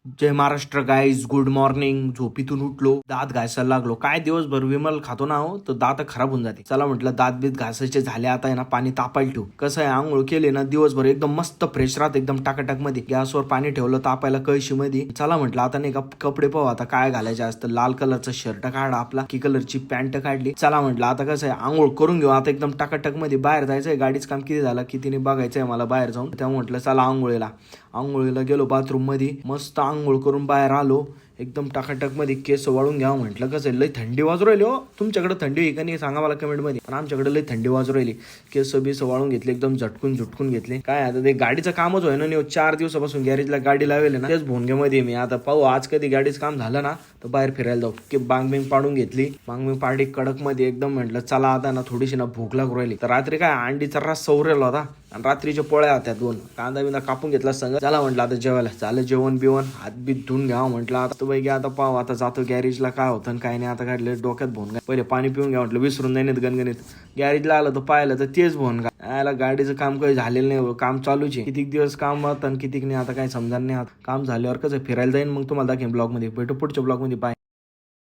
जय Maharashtra guys, good morning. झोपीतून उठलो, दात घासायला लागलो. काय दिवसभर विमल खातो ना हो, तर दात खराब होऊन जाते. चला म्हटलं दात बीत घासायचे झाले, आता आहे ना पाणी तापायला ठेवू. कसं आहे, आंघोळ केले ना दिवसभर एकदम मस्त फ्रेश राहत, एकदम टाकाटाक मध्ये. गॅसवर पाणी ठेवलं तापायला कळशी मध्ये. चला म्हटलं आता नाही का कपडे पाहू, आता काय घालायचे असतं. लाल कलरचा शर्ट काढला, आपला की कलरची पॅन्ट काढली. चला म्हटलं आता कसं आहे, आंघोळ करून घेऊ आता एकदम टाकाटाक मध्ये. बाहेर जायचंय, गाडीच काम किती झालं कितीने बघायचंय मला बाहेर जाऊन. तेव्हा म्हटलं चला आंघोळीला गेलो बाथरूम मध्ये. मस्त आंघोळ करून बाहेर आलो, एकदम टाकाटक मध्ये केस वाळून घ्यावं म्हटलं. कसं लई थंडी वाजू राहिली हो. तुमच्याकडे थंडी आहे का नाही सांगा मला कमेंट मध्ये. पण आमच्याकडे लई थंडी वाजू राहिली. केस बीस वाळून घेतले, एकदम झटकून घेतले. काय आता ते गाडीचं कामच होय ना. 4 दिवसापासून गॅरेजला गाडी लावली ना, तेच भोंग्यामध्ये मी. आता पाहू आज कधी गाडीचं काम झालं ना तर बाहेर फिरायला जाऊ. की बांग पाडून घेतली. बांग पाडी कडक मध्ये एकदम. म्हटलं चला आता ना थोडीशी ना भूक लागू राहिली. तर रात्री काय अंडीचा रस सवरेला होता आणि रात्रीच्या पोळ्या होत्या 2. कांदा बिंदा कापून घेतला संग. चला म्हटलं आता जेवायला. झालं जेवण बिवण, हात बीत धुवून घ्यावं म्हटलं. आता पैकी आता पाहू आता जातो गॅरेजला, काय होतं आणि काय नाही. आता काढलं डोक्यात भोन. पहिले पाणी पिऊन घ्या म्हटलं, विसरून नाही गणगणित. गॅरेजला आलं तर पाहिलं तर तेच भोन. याला गाडीचं काम काही झालेलं नाही, काम चालूच आहे. कितीक दिवस काम होतं आणि कितीक नाही, आता काही समजा नाही. काम झाल्यावर कसं फिरायला जाईन मग तुम्हाला दाखवेन ब्लॉग मध्ये. भेटू पुढच्या ब्लॉग मध्ये. बाय.